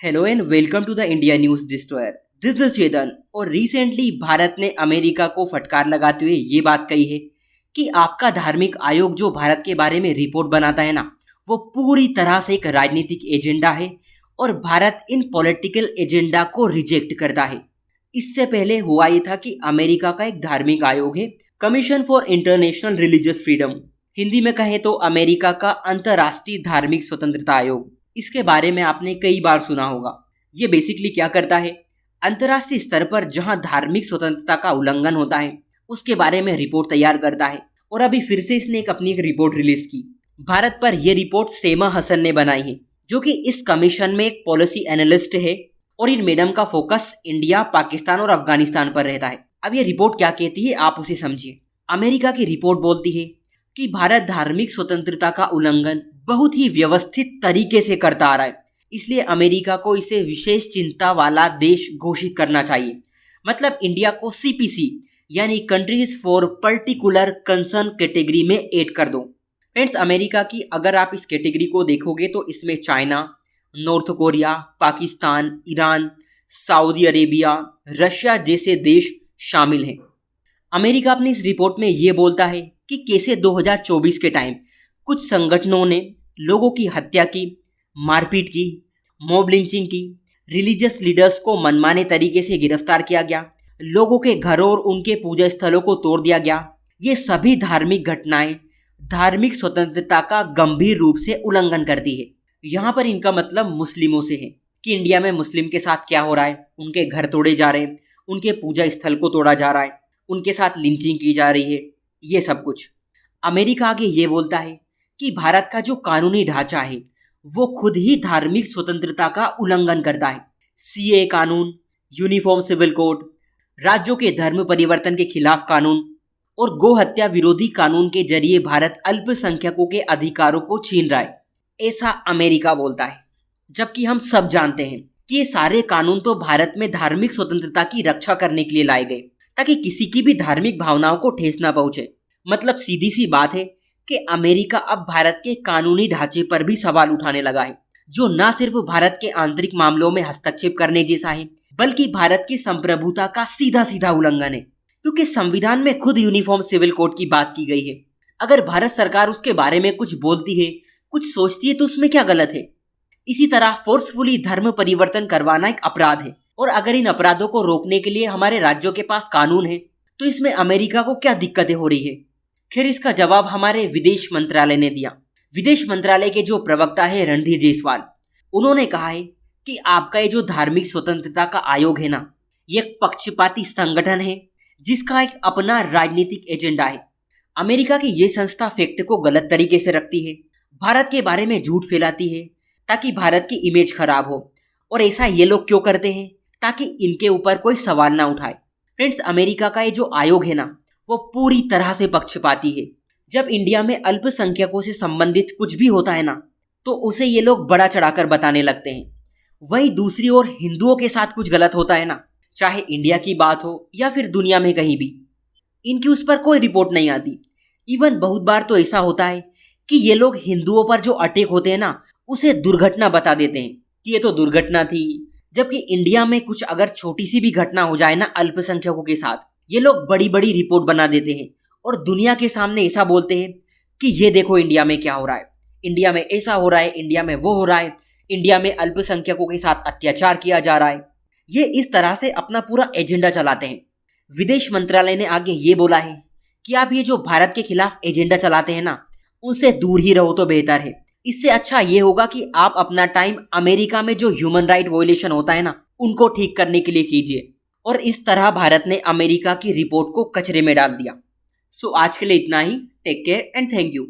Hello and welcome to the India news destroyer. This is Chetan. और recently Bharat ने America को फटकार लगाते हुए ये बात कही है कि आपका धार्मिक आयोग जो भारत के बारे में रिपोर्ट बनाता है ना, वो पूरी तरह से एक राजनीतिक एजेंडा है और भारत इन पॉलिटिकल एजेंडा को रिजेक्ट करता है। इससे पहले हुआ ये था कि अमेरिका का एक धार्मिक आयोग है, commission for international religious freedom, Hindi में कहें तो अमेरिका का अंतर्राष्ट्रीय धार्मिक स्वतंत्रता आयोग। इसके बारे में आपने कई बार सुना होगा। ये बेसिकली क्या करता है, अंतर्राष्ट्रीय स्तर पर जहां धार्मिक स्वतंत्रता का उल्लंघन होता है उसके बारे में रिपोर्ट तैयार करता है। और अभी फिर से इसने अपनी एक रिपोर्ट रिलीज की। भारत पर यह रिपोर्ट सेमा हसन ने बनाई है, जो कि इस कमीशन में एक पॉलिसी एनालिस्ट है और इन मैडम का फोकस इंडिया, पाकिस्तान और अफगानिस्तान पर रहता है। अब ये रिपोर्ट क्या कहती है आप उसे समझिए। अमेरिका की रिपोर्ट बोलती है कि भारत धार्मिक स्वतंत्रता का उल्लंघन बहुत ही व्यवस्थित तरीके से करता आ रहा है, इसलिए अमेरिका को इसे विशेष चिंता वाला देश घोषित करना चाहिए। मतलब इंडिया को सीपीसी यानी countries for particular concern category में ऐड कर दो। फ्रेंड्स, अमेरिका की अगर आप इस कैटेगरी को देखोगे तो इसमें China, north Korea, Pakistan, Iran, Saudi Arabia, Russia जैसे देश शामिल हैं। अमेरिका अपनी इस रिपोर्ट में ये बोलता है कि कैसे 2024 के टाइम कुछ संगठनों ने लोगों की हत्या की, मारपीट की, मॉब लिंचिंग की, रिलीजियस लीडर्स को मनमाने तरीके से गिरफ्तार किया गया, लोगों के घरों और उनके पूजा स्थलों को तोड़ दिया गया। ये सभी धार्मिक घटनाएं धार्मिक स्वतंत्रता का गंभीर रूप से उल्लंघन करती है। यहाँ पर इनका मतलब मुस्लिमों से है कि इंडिया में मुस्लिम के साथ क्या हो रहा है, उनके घर तोड़े जा रहे हैं, उनके पूजा स्थल को तोड़ा जा रहा है, उनके साथ लिंचिंग की जा रही है, ये सब कुछ। अमेरिका आगे ये बोलता है कि भारत का जो कानूनी ढांचा है वो खुद ही धार्मिक स्वतंत्रता का उल्लंघन करता है। सीए कानून, यूनिफॉर्म सिविल कोड, राज्यों के धर्म परिवर्तन के खिलाफ कानून और गो हत्या विरोधी कानून के जरिए भारत अल्पसंख्यकों के अधिकारों को छीन रहा है, ऐसा अमेरिका बोलता है। जबकि हम सब जानते हैं कि ये सारे कानून तो भारत में धार्मिक स्वतंत्रता की रक्षा करने के लिए लाए गए ताकि किसी की भी धार्मिक भावनाओं को ठेस ना पहुंचे। मतलब सीधी सी बात है कि अमेरिका अब भारत के कानूनी ढांचे पर भी सवाल उठाने लगा है, जो न सिर्फ भारत के आंतरिक मामलों में हस्तक्षेप करने जैसा है बल्कि भारत की संप्रभुता का सीधा सीधा उल्लंघन है। क्योंकि संविधान में खुद यूनिफॉर्म सिविल कोड की बात की गई है। अगर भारत सरकार उसके बारे में कुछ बोलती है, कुछ सोचती है, तो उसमें क्या गलत है। इसी तरह फोर्सफुली धर्म परिवर्तन करवाना एक अपराध है और अगर इन अपराधों को रोकने के लिए हमारे राज्यों के पास कानून है तो इसमें अमेरिका को क्या दिक्कतें हो रही है। खैर, इसका जवाब हमारे विदेश मंत्रालय ने दिया। विदेश मंत्रालय के जो प्रवक्ता है रणधीर जायसवाल, उन्होंने कहा है कि आपका ये जो धार्मिक स्वतंत्रता का आयोग है ना, ये एक पक्षपाती संगठन है जिसका एक अपना राजनीतिक एजेंडा है। अमेरिका की ये संस्था फैक्ट को गलत तरीके से रखती है, भारत के बारे में झूठ फैलाती है ताकि भारत की इमेज खराब हो। और ऐसा ये लोग क्यों करते हैं? ताकि इनके ऊपर कोई सवाल ना उठाए। फ्रेंड्स, अमेरिका का ये जो आयोग है ना, वो पूरी तरह से पक्षपाती है। जब इंडिया में अल्पसंख्यकों से संबंधित कुछ भी होता है ना, तो उसे ये लोग बड़ा चढ़ाकर बताने लगते हैं। वहीं दूसरी ओर हिंदुओं के साथ कुछ गलत होता है ना, चाहे इंडिया की बात हो या फिर दुनिया में कहीं भी, इनकी उस पर कोई रिपोर्ट नहीं आती। इवन बहुत बार तो ऐसा होता है कि ये लोग हिंदुओं पर जो अटैक होते हैं ना, उसे दुर्घटना बता देते हैं कि ये तो दुर्घटना थी। जबकि इंडिया में कुछ अगर छोटी सी भी घटना हो जाए ना अल्पसंख्यकों के साथ, ये लोग बड़ी बड़ी रिपोर्ट बना देते हैं और दुनिया के सामने ऐसा बोलते हैं कि ये देखो इंडिया में क्या हो रहा है, इंडिया में ऐसा हो रहा है, इंडिया में वो हो रहा है, इंडिया में अल्पसंख्यकों के साथ अत्याचार किया जा रहा है। ये इस तरह से अपना पूरा एजेंडा चलाते हैं। विदेश मंत्रालय ने आगे ये बोला है कि आप ये जो भारत के खिलाफ एजेंडा चलाते हैं ना, उनसे दूर ही रहो तो बेहतर है। इससे अच्छा ये होगा कि आप अपना टाइम अमेरिका में जो ह्यूमन राइट वायलेशन होता है ना, उनको ठीक करने के लिए कीजिए। और इस तरह भारत ने अमेरिका की रिपोर्ट को कचरे में डाल दिया। सो आज के लिए इतना ही। Take care and thank you.